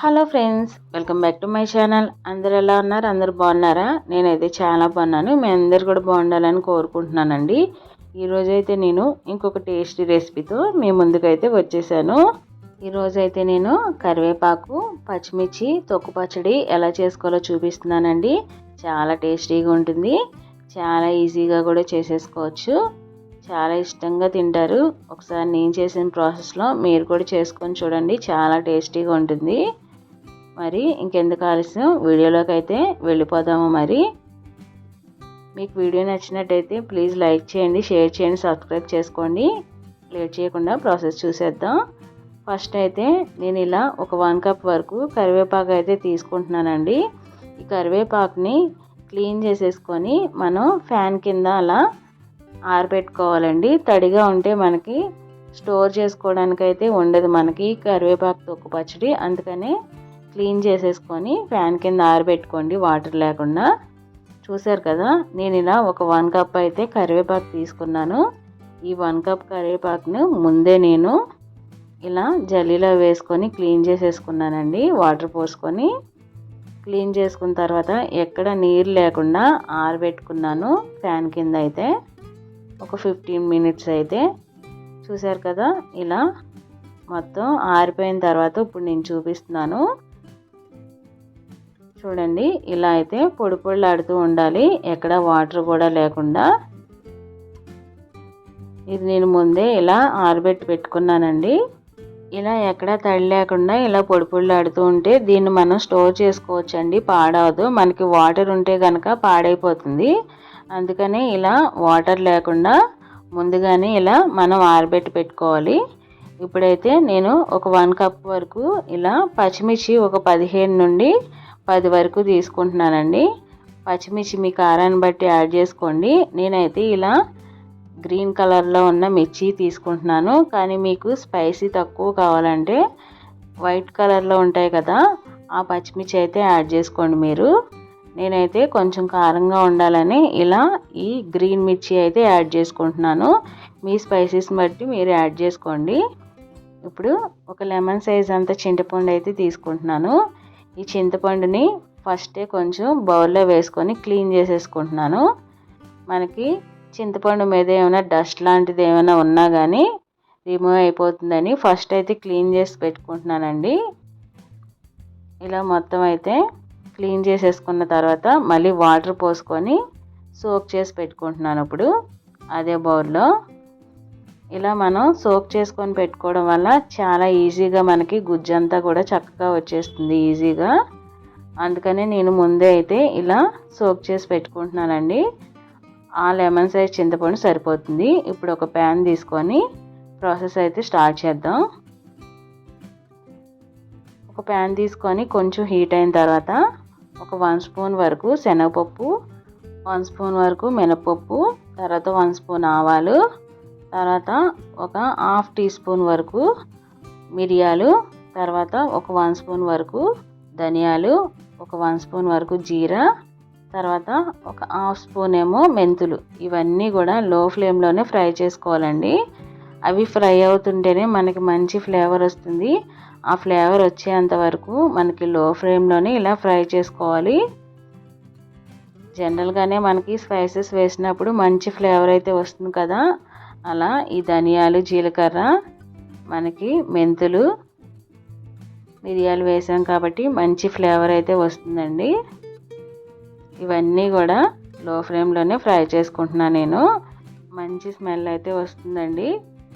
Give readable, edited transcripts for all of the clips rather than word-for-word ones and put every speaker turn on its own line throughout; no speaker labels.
Hello friends, welcome back to my channel. అందరు ఎలా ఉన్నారు? అందరు బాగున్నారా? నేనైతే చాలా బాగున్నాను. మీ అందరు కూడా బాగుండాలని కోరుకుంటున్నానండి. ఈరోజైతే నేను ఇంకొక టేస్టీ రెసిపీతో మీ ముందుకైతే వచ్చేసాను. ఈరోజైతే నేను కరివేపాకు, పచ్చిమిర్చి, తొక్కు పచ్చడి ఎలా చేసుకోవాలో చూపిస్తున్నానండి. చాలా టేస్టీగా ఉంటుంది. చాలా ఈజీగా కూడా చేసేసుకోవచ్చు. చాలా ఇష్టంగా తింటారు. ఒకసారి నేను చేసిన ప్రాసెస్లో మీరు కూడా చేసుకొని చూడండి. చాలా టేస్టీగా ఉంటుంది. మరి ఇంకెందుకు ఆలస్యం, వీడియోలోకి అయితే వెళ్ళిపోదాము. మరి మీకు వీడియో నచ్చినట్టయితే ప్లీజ్ లైక్ చేయండి, షేర్ చేయండి, సబ్స్క్రైబ్ చేసుకోండి. లేట్ చేయకుండా ప్రాసెస్ చూసేద్దాం. ఫస్ట్ అయితే నేను ఇలా ఒక 1 కప్ వరకు కరివేపాకు అయితే తీసుకుంటున్నానండి. ఈ కరివేపాకుని క్లీన్ చేసేసుకొని మనం ఫ్యాన్ కింద అలా ఆరబెట్టుకోవాలండి. తడిగా ఉంటే మనకి స్టోర్ చేసుకోవడానికి అయితే ఉండదు మనకి కరివేపాకు తొక్కు పచ్చడి. అందుకనే క్లీన్ చేసేసుకొని ఫ్యాన్ కింద ఆరబెట్టుకోండి, వాటర్ లేకుండా. చూసారు కదా, నేను ఇలా ఒక 1 కప్ అయితే కరివేపాకు తీసుకున్నాను. ఈ 1 కప్ కరివేపాకును ముందే నేను ఇలా జల్లీలో వేసుకొని క్లీన్ చేసేసుకున్నానండి. వాటర్ పోసుకొని క్లీన్ చేసుకున్న తర్వాత ఎక్కడ నీరు లేకుండా ఆరబెట్టుకున్నాను ఫ్యాన్ కింద అయితే ఒక 15 మినిట్స్ అయితే. చూసారు కదా, ఇలా మొత్తం ఆరిపోయిన తర్వాత ఇప్పుడు నేను చూపిస్తున్నాను. చూడండి, ఇలా అయితే పొడి పొడిలాడుతూ ఉండాలి, ఎక్కడ వాటర్ కూడా లేకుండా. ఇది నేను ముందే ఇలా ఆరబెట్టి పెట్టుకున్నానండి. ఇలా ఎక్కడ తడి లేకుండా ఇలా పొడి పొడిలాడుతూ ఉంటే దీన్ని మనం స్టోర్ చేసుకోవచ్చండి, పాడవదు. మనకి వాటర్ ఉంటే కనుక పాడైపోతుంది. అందుకని ఇలా వాటర్ లేకుండా ముందుగానే ఇలా మనం ఆరబెట్టి పెట్టుకోవాలి. ఇప్పుడైతే నేను ఒక 1 కప్ వరకు ఇలా పచ్చిమిర్చి ఒక 15 నుండి 10 వరకు తీసుకుంటున్నానండి. పచ్చిమిర్చి మీ కారాన్ని బట్టి యాడ్ చేసుకోండి. నేనైతే ఇలా గ్రీన్ కలర్లో ఉన్న మిర్చి తీసుకుంటున్నాను. కానీ మీకు స్పైసీ తక్కువ కావాలంటే వైట్ కలర్లో ఉంటాయి కదా, ఆ పచ్చిమిర్చి అయితే యాడ్ చేసుకోండి మీరు. నేనైతే కొంచెం కారంగా ఉండాలని ఇలా ఈ గ్రీన్ మిర్చి అయితే యాడ్ చేసుకుంటున్నాను. మీ స్పైసెస్ బట్టి మీరు యాడ్ చేసుకోండి. ఇప్పుడు ఒక లెమన్ సైజ్ అంత చింతపండు అయితే తీసుకుంటున్నాను. ఈ చింతపండుని ఫస్టే కొంచెం బౌల్లో వేసుకొని క్లీన్ చేసేసుకుంటున్నాను. మనకి చింతపండు మీద ఏమైనా డస్ట్ లాంటిది ఏమైనా ఉన్నా కానీ రిమూవ్ అయిపోతుందని ఫస్ట్ అయితే క్లీన్ చేసి పెట్టుకుంటున్నానండి. ఇలా మొత్తం అయితే క్లీన్ చేసేసుకున్న తర్వాత మళ్ళీ వాటర్ పోసుకొని సోక్ చేసి పెట్టుకుంటున్నాను. ఇప్పుడు అదే బౌల్లో ఇలా మనం సోక్ చేసుకొని పెట్టుకోవడం వల్ల చాలా ఈజీగా మనకి గుజ్జంతా కూడా చక్కగా వచ్చేస్తుంది ఈజీగా. అందుకనే నేను ముందే అయితే ఇలా సోక్ చేసి పెట్టుకుంటున్నానండి. ఆ లెమన్ సైజ్ చింతపండు సరిపోతుంది. ఇప్పుడు ఒక ప్యాన్ తీసుకొని ప్రాసెస్ అయితే స్టార్ట్ చేద్దాం. ఒక ప్యాన్ తీసుకొని కొంచెం హీట్ అయిన తర్వాత ఒక 1 స్పూన్ వరకు శనగపప్పు, 1 స్పూన్ వరకు మినపప్పు, తర్వాత 1 స్పూన్ ఆవాలు, తర్వాత ఒక 1/2 టీ స్పూన్ వరకు మిరియాలు, తర్వాత ఒక 1 స్పూన్ వరకు ధనియాలు, ఒక 1 స్పూన్ వరకు జీరా, తర్వాత ఒక 1/2 స్పూన్ ఏమో మెంతులు. ఇవన్నీ కూడా లో ఫ్లేమ్లోనే ఫ్రై చేసుకోవాలండి. అవి ఫ్రై అవుతుంటేనే మనకి మంచి ఫ్లేవర్ వస్తుంది. ఆ ఫ్లేవర్ వచ్చేంత వరకు మనకి లో ఫ్లేమ్లోనే ఇలా ఫ్రై చేసుకోవాలి. జనరల్గానే మనకి స్పైసెస్ వేసినప్పుడు మంచి ఫ్లేవర్ అయితే వస్తుంది కదా, అలా ఈ ధనియాలు, జీలకర్ర, మనకి మెంతులు, మిరియాలు వేసాం కాబట్టి మంచి ఫ్లేవర్ అయితే వస్తుందండి. ఇవన్నీ కూడా లో ఫ్లేమ్లోనే ఫ్రై చేసుకుంటున్నాను నేను. మంచి స్మెల్ అయితే వస్తుందండి.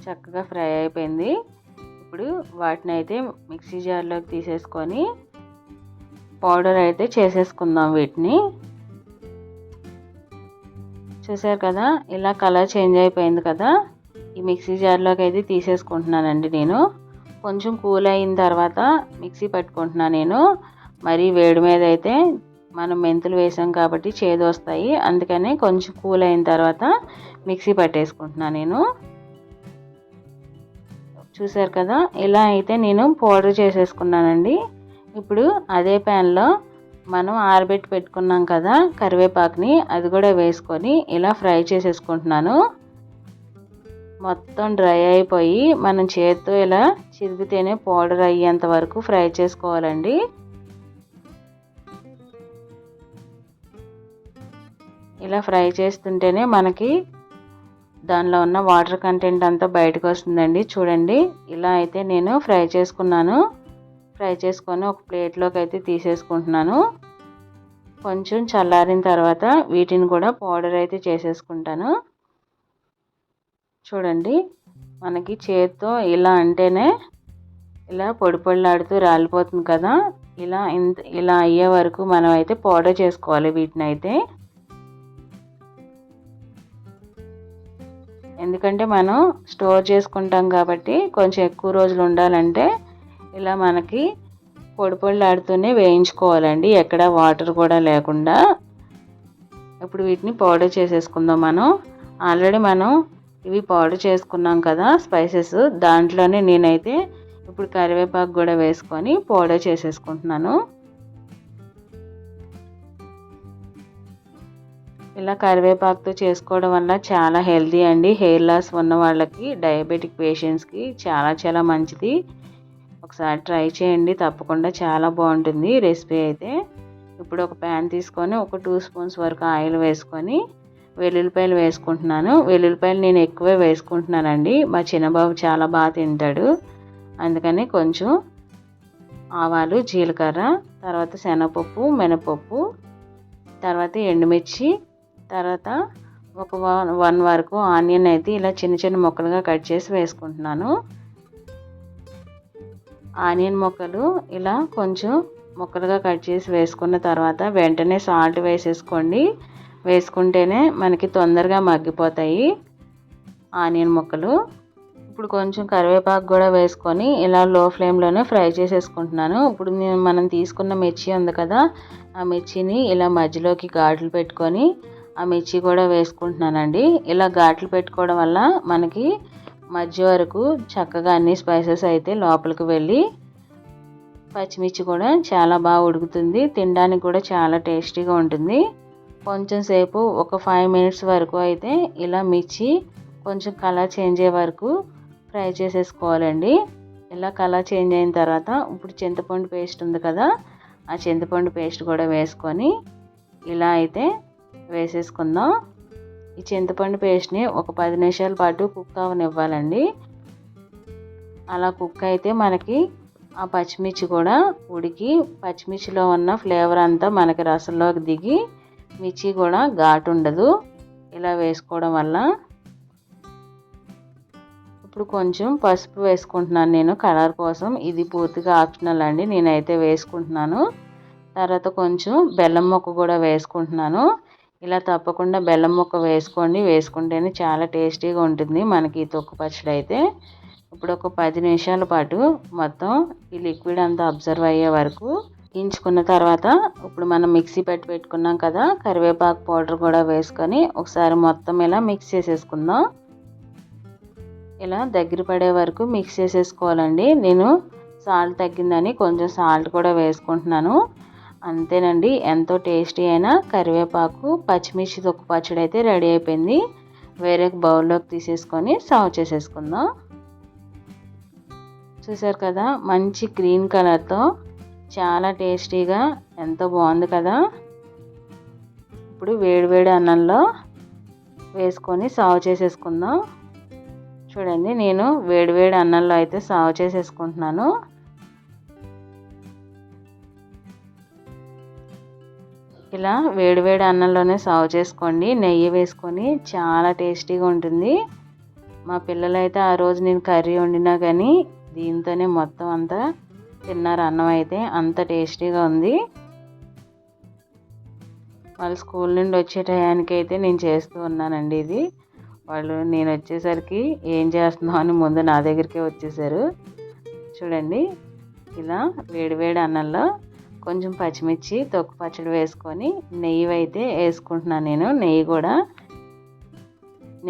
చక్కగా ఫ్రై అయిపోయింది. ఇప్పుడు వాటిని అయితే మిక్సీ జార్లోకి తీసేసుకొని పౌడర్ అయితే చేసేసుకుందాం వీటిని. చూసారు కదా, ఇలా కలర్ చేంజ్ అయిపోయింది కదా. ఈ మిక్సీ జార్లోకి అయితే తీసేసుకుంటున్నానండి నేను. కొంచెం కూల్ అయిన తర్వాత మిక్సీ పట్టుకుంటున్నాను నేను. మరి వేడి మీద అయితే మనం మెంతులు వేసాం కాబట్టి చేదు వస్తాయి. అందుకని కొంచెం కూల్ అయిన తర్వాత మిక్సీ పట్టేసుకుంటున్నాను నేను. చూసారు కదా, ఇలా అయితే నేను పౌడర్ చేసేసుకున్నానండి. ఇప్పుడు అదే ప్యాన్లో మనం ఆరబెట్టి పెట్టుకున్నాం కదా కరివేపాకుని, అది కూడా వేసుకొని ఇలా ఫ్రై చేసేసుకుంటున్నాను. మొత్తం డ్రై అయిపోయి మనం చేత్తో ఇలా చిదిపితేనే పౌడర్ అయ్యేంత వరకు ఫ్రై చేసుకోవాలండి. ఇలా ఫ్రై చేస్తుంటేనే మనకి దానిలో ఉన్న వాటర్ కంటెంట్ అంతా బయటకు వస్తుందండి. చూడండి, ఇలా అయితే నేను ఫ్రై చేసుకున్నాను. ఫ్రై చేసుకొని ఒక ప్లేట్లోకి అయితే తీసేసుకుంటున్నాను. కొంచెం చల్లారిన తర్వాత వీటిని కూడా పౌడర్ అయితే చేసేసుకుంటాను. చూడండి, మనకి చేత్తో ఇలా అంటేనే ఇలా పొడి పొడిలాడుతూ రాలిపోతుంది కదా. ఇలా అయ్యే వరకు మనం అయితే పౌడర్ చేసుకోవాలి వీటిని అయితే. ఎందుకంటే మనం స్టోర్ చేసుకుంటాం కాబట్టి కొంచెం ఎక్కువ రోజులు ఉండాలంటే ఇలా మనకి పొడి పొడిలాడుతూనే వేయించుకోవాలండి, ఎక్కడ వాటర్ కూడా లేకుండా. ఇప్పుడు వీటిని పౌడర్ చేసేసుకుందాం. ఆల్రెడీ మనం ఇవి పౌడర్ చేసుకున్నాం కదా స్పైసెస్, దాంట్లోనే నేనైతే ఇప్పుడు కరివేపాకు కూడా వేసుకొని పౌడర్ చేసేసుకుంటున్నాను. ఇలా కరివేపాకుతో చేసుకోవడం వల్ల చాలా హెల్తీ అండి. హెయిర్ లాస్ ఉన్న వాళ్ళకి, డయాబెటిక్ పేషెంట్స్కి చాలా మంచిది. ఒకసారి ట్రై చేయండి తప్పకుండా, చాలా బాగుంటుంది రెసిపీ అయితే. ఇప్పుడు ఒక ప్యాన్ తీసుకొని ఒక 2 స్పూన్స్ వరకు ఆయిల్ వేసుకొని వెల్లుల్లిపాయలు వేసుకుంటున్నాను. వెల్లుల్లిపాయలు నేను ఎక్కువే వేసుకుంటున్నానండి. మా చిన్నబాబు చాలా బాగా తింటాడు, అందుకని కొంచెం ఆవాలు, జీలకర్ర, తర్వాత శనగపప్పు, మినపప్పు, తర్వాత ఎండుమిర్చి, తర్వాత ఒక 1 వరకు ఆనియన్ అయితే ఇలా చిన్న ముక్కలుగా కట్ చేసి వేసుకుంటున్నాను. ఆనియన్ ముక్కలు ఇలా కొంచెం ముక్కలుగా కట్ చేసి వేసుకున్న తర్వాత వెంటనే సాల్ట్ వేసేసుకోండి. వేసుకుంటేనే మనకి తొందరగా మగ్గిపోతాయి ఆనియన్ ముక్కలు. ఇప్పుడు కొంచెం కరివేపాకు కూడా వేసుకొని ఇలా లో ఫ్లేమ్లోనే ఫ్రై చేసేసుకుంటున్నాను. ఇప్పుడు మనం తీసుకున్న మిర్చి ఉంది కదా, ఆ మిర్చిని ఇలా మధ్యలోకి ఘాట్లు పెట్టుకొని ఆ మిర్చి కూడా వేసుకుంటున్నానండి. ఇలా ఘాట్లు పెట్టుకోవడం వల్ల మనకి మధ్య వరకు చక్కగా అన్ని స్పైసెస్ అయితే లోపలికి వెళ్ళి పచ్చిమిర్చి కూడా చాలా బాగా ఉడుకుతుంది. తినడానికి కూడా చాలా టేస్టీగా ఉంటుంది. కొంచెం సేపు ఒక 5 మినిట్స్ వరకు అయితే ఇలా మిర్చి కొంచెం కలర్ చేంజ్ అయ్యే వరకు ఫ్రై చేసేసుకోవాలండి. ఇలా కలర్ చేంజ్ అయిన తర్వాత ఇప్పుడు చింతపండు పేస్ట్ ఉంది కదా, ఆ చింతపండు పేస్ట్ కూడా వేసుకొని ఇలా అయితే వేసేసుకుందాం. ఈ చింతపండు పేస్ట్ని ఒక 10 నిమిషాల పాటు కుక్ అవనివ్వాలండి. అలా కుక్ అయితే మనకి ఆ పచ్చిమిర్చి కూడా ఉడికి పచ్చిమిర్చిలో ఉన్న ఫ్లేవర్ అంతా మనకి రసంలోకి దిగి మిర్చి కూడా ఘాటు ఉండదు ఇలా వేసుకోవడం వల్ల. ఇప్పుడు కొంచెం పసుపు వేసుకుంటున్నాను నేను కలర్ కోసం. ఇది పూర్తిగా ఆప్షనల్ అండి, నేనైతే వేసుకుంటున్నాను. తర్వాత కొంచెం బెల్లం ముక్క కూడా వేసుకుంటున్నాను. ఇలా తప్పకుండా బెల్లం ముక్క వేసుకోండి, వేసుకుంటేనే చాలా టేస్టీగా ఉంటుంది మనకి ఈ తొక్కు పచ్చడి అయితే. ఇప్పుడు ఒక 10 నిమిషాల పాటు మొత్తం ఈ లిక్విడ్ అంతా అబ్జర్వ్ అయ్యే వరకు ఇంచుకున్న తర్వాత ఇప్పుడు మనం మిక్సీ పెట్టుకున్నాం కదా, కరివేపాకు పౌడర్ కూడా వేసుకొని ఒకసారి మొత్తం ఇలా మిక్స్ చేసేసుకుందాం. ఇలా దగ్గర పడే వరకు మిక్స్ చేసేసుకోవాలండి. నేను సాల్ట్ తగ్గిందని కొంచెం సాల్ట్ కూడా వేసుకుంటున్నాను. అంతేనండి, ఎంతో టేస్టీ అయిన కరివేపాకు పచ్చిమిర్చి తొక్కు పచ్చడి అయితే రెడీ అయిపోయింది. వేరే బౌల్లోకి తీసేసుకొని సర్వ్ చేసేసుకుందాం. చూసారు కదా, మంచి గ్రీన్ కలర్తో చాలా టేస్టీగా ఎంతో బాగుంది కదా. ఇప్పుడు వేడివేడి అన్నంలో వేసుకొని సర్వ్ చేసేసుకుందాం. చూడండి, నేను వేడివేడి అన్నంలో అయితే సర్వ్ చేసేసుకుంటున్నాను. ఇలా వేడివేడి అన్నంలోనే సర్వ్ చేసుకోండి, నెయ్యి వేసుకొని చాలా టేస్టీగా ఉంటుంది. మా పిల్లలైతే ఆ రోజు నేను కర్రీ వండినా కానీ దీంతోనే మొత్తం అంతా తిన్నారు. అన్నం అయితే అంత టేస్టీగా ఉంది. వాళ్ళు స్కూల్ నుండి వచ్చే టయానికి అయితే నేను చేస్తూ ఉన్నానండి ఇది. వాళ్ళు నేను వచ్చేసరికి ఏం చేస్తున్నావు అని ముందు నా దగ్గరికే వచ్చేసారు. చూడండి, ఇలా వేడివేడి అన్నంలో కొంచెం పచ్చిమిర్చి తొక్కు పచ్చడి వేసుకొని నెయ్యి అయితే వేసుకుంటున్నాను నేను.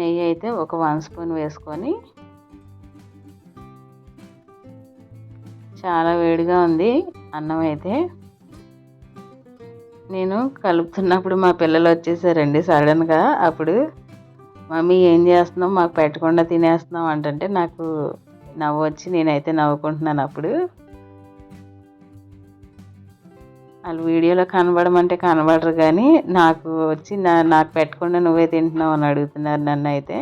నెయ్యి అయితే ఒక 1 స్పూన్ వేసుకొని, చాలా వేడిగా ఉంది అన్నం అయితే. నేను కలుపుతున్నప్పుడు మా పిల్లలు వచ్చేసారండి సడన్గా. అప్పుడు మమ్మీ ఏం చేస్తున్నావు, మాకు పెట్టకుండా తినేస్తున్నావు అంటే నాకు నవ్వు వచ్చి నేనైతే నవ్వుకుంటున్నాను. అప్పుడు వాళ్ళు వీడియోలో కనబడమంటే కనబడరు, కానీ నాకు వచ్చి నాకు పెట్టకుండా నువ్వే తింటున్నావు అని అడుగుతున్నారు నన్ను. అయితే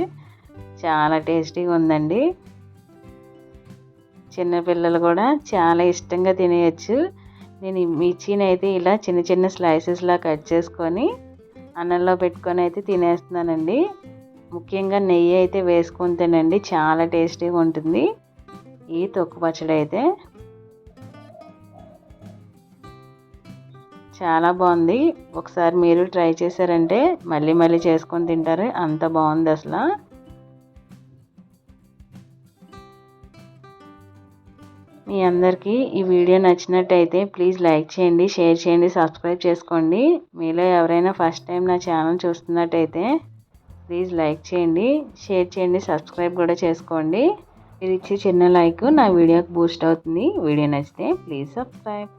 చాలా టేస్టీగా ఉందండి. చిన్నపిల్లలు కూడా చాలా ఇష్టంగా తినేయచ్చు. నేను ఈ మిర్చిని అయితే ఇలా చిన్న చిన్న స్లైసెస్లా కట్ చేసుకొని అన్నంలో పెట్టుకొని అయితే తినేస్తున్నానండి. ముఖ్యంగా నెయ్యి అయితే వేసుకొని తినండి, చాలా టేస్టీగా ఉంటుంది ఈ తొక్కు పచ్చడి అయితే. చాలా బాగుంది. ఒకసారి మీరు ట్రై చేశారంటే మళ్ళీ మళ్ళీ చేసుకొని తింటారు, అంత బాగుంది అసలు. మీ అందరికీ ఈ వీడియో నచ్చినట్టయితే ప్లీజ్ లైక్ చేయండి, షేర్ చేయండి, సబ్స్క్రైబ్ చేసుకోండి. మీలో ఎవరైనా ఫస్ట్ టైం నా ఛానల్ చూస్తున్నట్టయితే ప్లీజ్ లైక్ చేయండి, షేర్ చేయండి, సబ్స్క్రైబ్ కూడా చేసుకోండి. మీరు ఇచ్చే చిన్న లైక్ నా వీడియోకి బూస్ట్ అవుతుంది. వీడియో నచ్చితే ప్లీజ్ సబ్స్క్రైబ్.